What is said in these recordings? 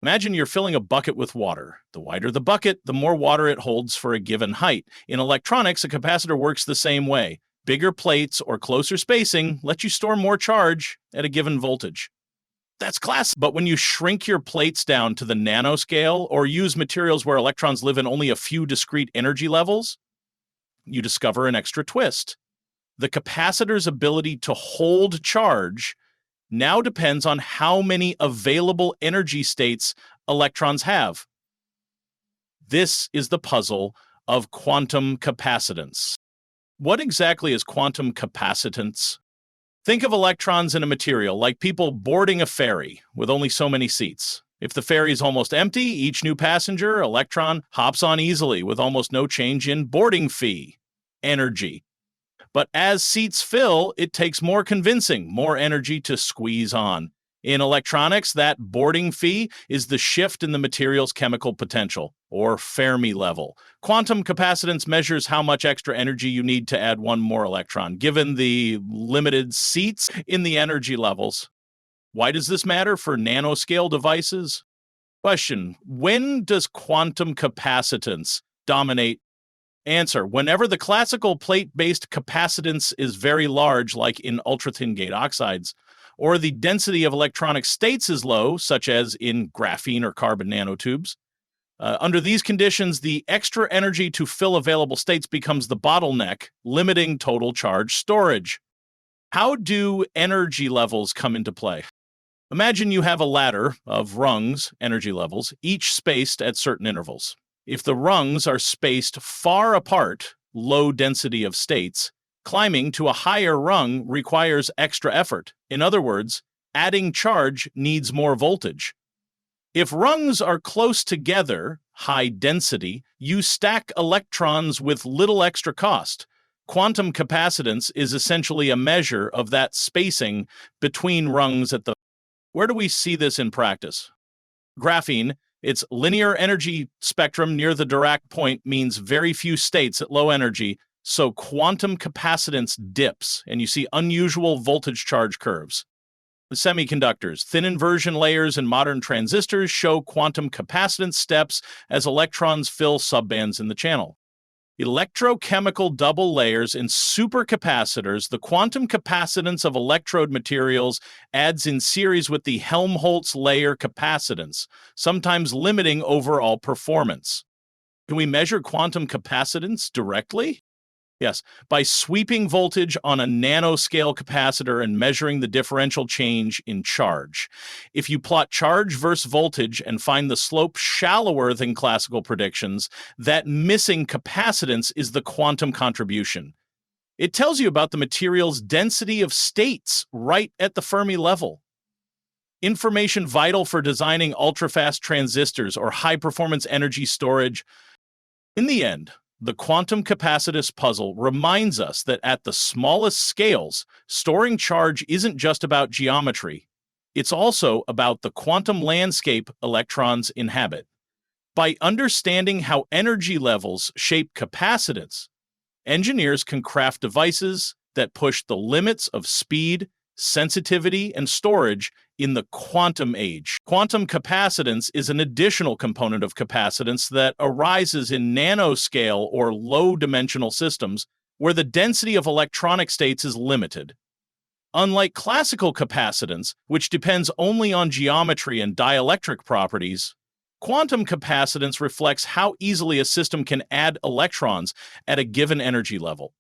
Imagine you're filling a bucket with water. The wider the bucket, the more water it holds for a given height. In electronics, a capacitor works the same way. Bigger plates or closer spacing let you store more charge at a given voltage. That's class. But when you shrink your plates down to the nanoscale or use materials where electrons live in only a few discrete energy levels, you discover an extra twist. The capacitor's ability to hold charge now depends on how many available energy states electrons have. This is the puzzle of quantum capacitance. What exactly is quantum capacitance? Think of electrons in a material like people boarding a ferry with only so many seats. If the ferry is almost empty, each new passenger, electron, hops on easily with almost no change in boarding fee, energy. But as seats fill, it takes more convincing, more energy to squeeze on. In electronics, that boarding fee is the shift in the material's chemical potential, or Fermi level. Quantum capacitance measures how much extra energy you need to add one more electron, given the limited seats in the energy levels. Why does this matter for nanoscale devices? Question: when does quantum capacitance dominate? Answer: whenever the classical plate-based capacitance is very large, like in ultra-thin gate oxides, or the density of electronic states is low, such as in graphene or carbon nanotubes. Under these conditions, the extra energy to fill available states becomes the bottleneck, limiting total charge storage. How do energy levels come into play? Imagine you have a ladder of rungs, energy levels, each spaced at certain intervals. If the rungs are spaced far apart, low density of states, climbing to a higher rung requires extra effort. In other words, adding charge needs more voltage. If rungs are close together, high density, you stack electrons with little extra cost. Quantum capacitance is essentially a measure of that spacing between rungs at the... Where do we see this in practice? Graphene, its linear energy spectrum near the Dirac point, means very few states at low energy, so quantum capacitance dips, and you see unusual voltage charge curves. The semiconductors, thin inversion layers, and modern transistors show quantum capacitance steps as electrons fill subbands in the channel. Electrochemical double layers and supercapacitors, the quantum capacitance of electrode materials adds in series with the Helmholtz layer capacitance, sometimes limiting overall performance. Can we measure quantum capacitance directly? Yes, by sweeping voltage on a nanoscale capacitor and measuring the differential change in charge. If you plot charge versus voltage and find the slope shallower than classical predictions, that missing capacitance is the quantum contribution. It tells you about the material's density of states right at the Fermi level. Information vital for designing ultra-fast transistors or high-performance energy storage. In the end, the quantum capacitance puzzle reminds us that at the smallest scales, storing charge isn't just about geometry. It's also about the quantum landscape electrons inhabit. By understanding how energy levels shape capacitance, engineers can craft devices that push the limits of speed, sensitivity, and storage in the quantum age. Quantum capacitance is an additional component of capacitance that arises in nanoscale or low-dimensional systems where the density of electronic states is limited. Unlike classical capacitance, which depends only on geometry and dielectric properties, quantum capacitance reflects how easily a system can add electrons at a given energy level.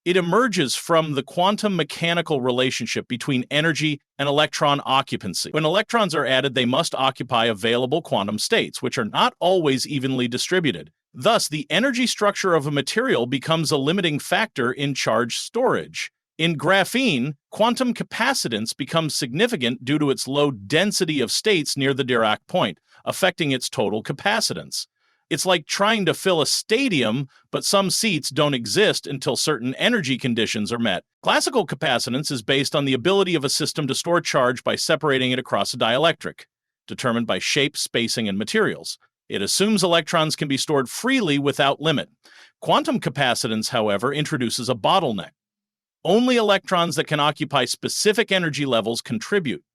It emerges from the quantum mechanical relationship between energy and electron occupancy. When electrons are added, they must occupy available quantum states, which are not always evenly distributed. Thus, the energy structure of a material becomes a limiting factor in charge storage. In graphene, quantum capacitance becomes significant due to its low density of states near the Dirac point, affecting its total capacitance. It's like trying to fill a stadium, but some seats don't exist until certain energy conditions are met. Classical capacitance is based on the ability of a system to store charge by separating it across a dielectric, determined by shape, spacing, and materials. It assumes electrons can be stored freely without limit. Quantum capacitance, however, introduces a bottleneck. Only electrons that can occupy specific energy levels contribute.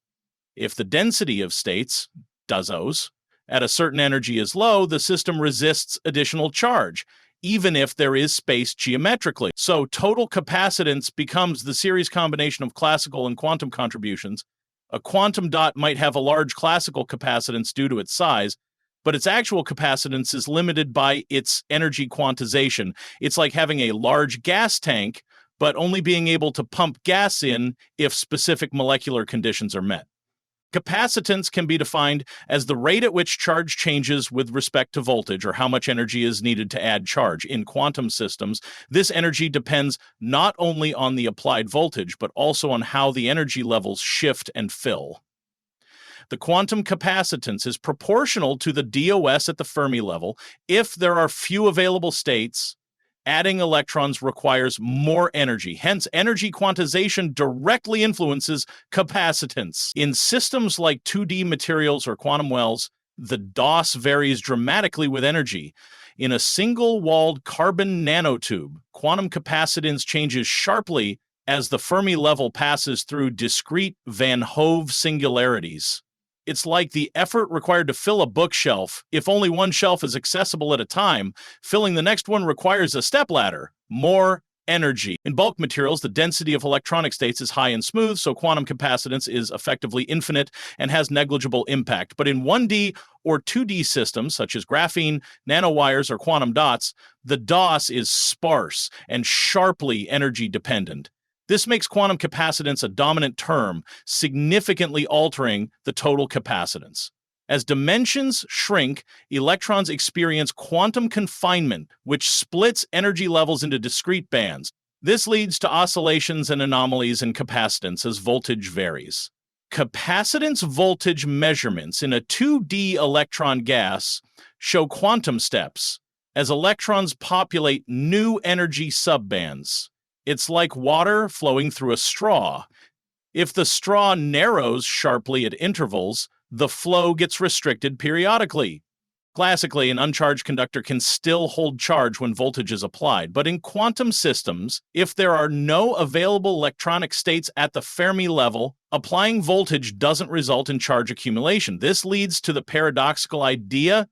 If the density of states, does. At a certain energy is low, the system resists additional charge, even if there is space geometrically. So total capacitance becomes the series combination of classical and quantum contributions. A quantum dot might have a large classical capacitance due to its size, but its actual capacitance is limited by its energy quantization. It's like having a large gas tank, but only being able to pump gas in if specific molecular conditions are met. Capacitance can be defined as the rate at which charge changes with respect to voltage, or how much energy is needed to add charge. In quantum systems, this energy depends not only on the applied voltage, but also on how the energy levels shift and fill. The quantum capacitance is proportional to the DOS at the Fermi level. If there are few available states, adding electrons requires more energy. Hence, energy quantization directly influences capacitance. In systems like 2D materials or quantum wells, the DOS varies dramatically with energy. In a single-walled carbon nanotube, quantum capacitance changes sharply as the Fermi level passes through discrete Van Hove singularities. It's like the effort required to fill a bookshelf. If only one shelf is accessible at a time, filling the next one requires a stepladder. More energy. In bulk materials, the density of electronic states is high and smooth, so quantum capacitance is effectively infinite and has negligible impact. But in 1D or 2D systems, such as graphene, nanowires, or quantum dots, the DOS is sparse and sharply energy dependent. This makes quantum capacitance a dominant term, significantly altering the total capacitance. As dimensions shrink, electrons experience quantum confinement, which splits energy levels into discrete bands. This leads to oscillations and anomalies in capacitance as voltage varies. Capacitance voltage measurements in a 2D electron gas show quantum steps as electrons populate new energy subbands. It's like water flowing through a straw. If the straw narrows sharply at intervals, the flow gets restricted periodically. Classically, an uncharged conductor can still hold charge when voltage is applied, but in quantum systems, if there are no available electronic states at the Fermi level, applying voltage doesn't result in charge accumulation. This leads to the paradoxical idea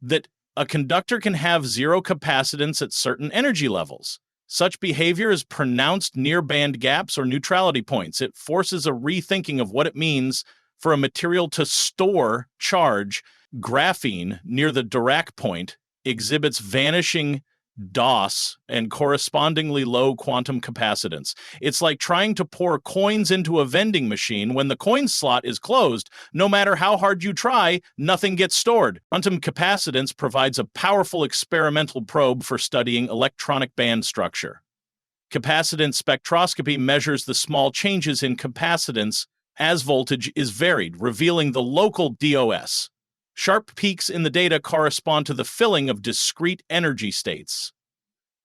that a conductor can have zero capacitance at certain energy levels. Such behavior is pronounced near band gaps or neutrality points. It forces a rethinking of what it means for a material to store charge. Graphene, near the Dirac point, exhibits vanishing DOS and correspondingly low quantum capacitance. It's like trying to pour coins into a vending machine. When the coin slot is closed, no matter how hard you try, nothing gets stored. Quantum capacitance provides a powerful experimental probe for studying electronic band structure. Capacitance spectroscopy measures the small changes in capacitance as voltage is varied, revealing the local DOS. Sharp peaks in the data correspond to the filling of discrete energy states.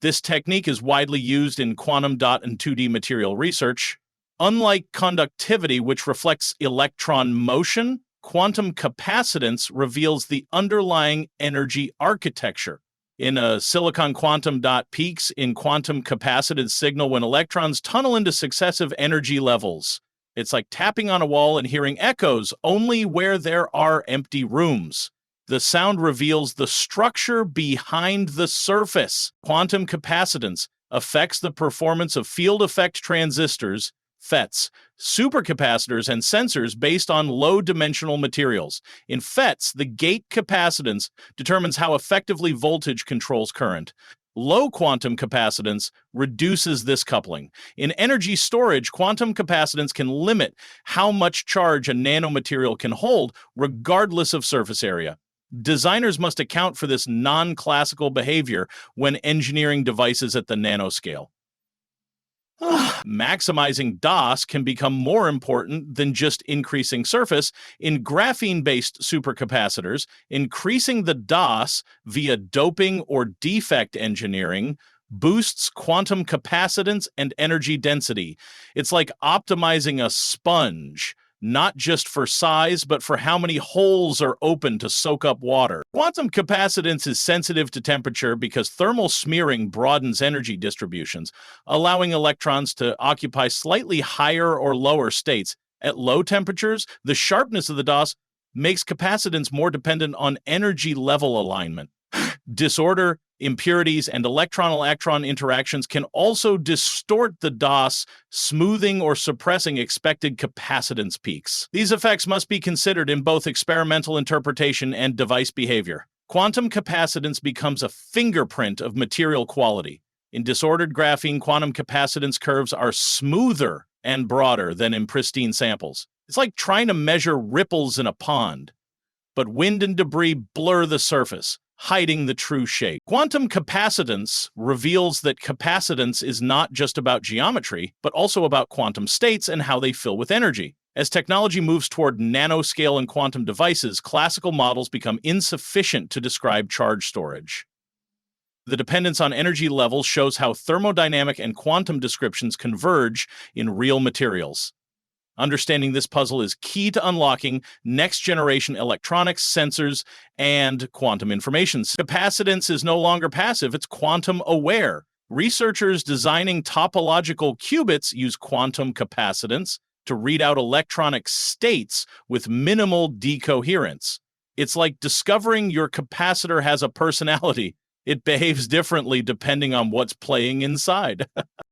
This technique is widely used in quantum dot and 2D material research. Unlike conductivity, which reflects electron motion, quantum capacitance reveals the underlying energy architecture. In a silicon quantum dot, peaks in quantum capacited signal when electrons tunnel into successive energy levels. It's like tapping on a wall and hearing echoes only where there are empty rooms. The sound reveals the structure behind the surface. Quantum capacitance affects the performance of field effect transistors, FETs, supercapacitors, and sensors based on low-dimensional materials. In FETs, the gate capacitance determines how effectively voltage controls current. Low quantum capacitance reduces this coupling. In energy storage, quantum capacitance can limit how much charge a nanomaterial can hold, regardless of surface area. Designers must account for this non-classical behavior when engineering devices at the nanoscale. Maximizing DOS can become more important than just increasing surface. In graphene-based supercapacitors, increasing the DOS via doping or defect engineering boosts quantum capacitance and energy density. It's like optimizing a sponge, not just for size, but for how many holes are open to soak up water. Quantum capacitance is sensitive to temperature because thermal smearing broadens energy distributions, allowing electrons to occupy slightly higher or lower states. At low temperatures, the sharpness of the DOS makes capacitance more dependent on energy level alignment. Disorder, impurities, and electron-electron interactions can also distort the DOS, smoothing or suppressing expected capacitance peaks. These effects must be considered in both experimental interpretation and device behavior. Quantum capacitance becomes a fingerprint of material quality. In disordered graphene, quantum capacitance curves are smoother and broader than in pristine samples. It's like trying to measure ripples in a pond, but wind and debris blur the surface, hiding the true shape. Quantum capacitance reveals that capacitance is not just about geometry, but also about quantum states and how they fill with energy. As technology moves toward nanoscale and quantum devices, classical models become insufficient to describe charge storage. The dependence on energy levels shows how thermodynamic and quantum descriptions converge in real materials. Understanding this puzzle is key to unlocking next-generation electronics, sensors, and quantum information. Capacitance is no longer passive, it's quantum-aware. Researchers designing topological qubits use quantum capacitance to read out electronic states with minimal decoherence. It's like discovering your capacitor has a personality. It behaves differently depending on what's playing inside.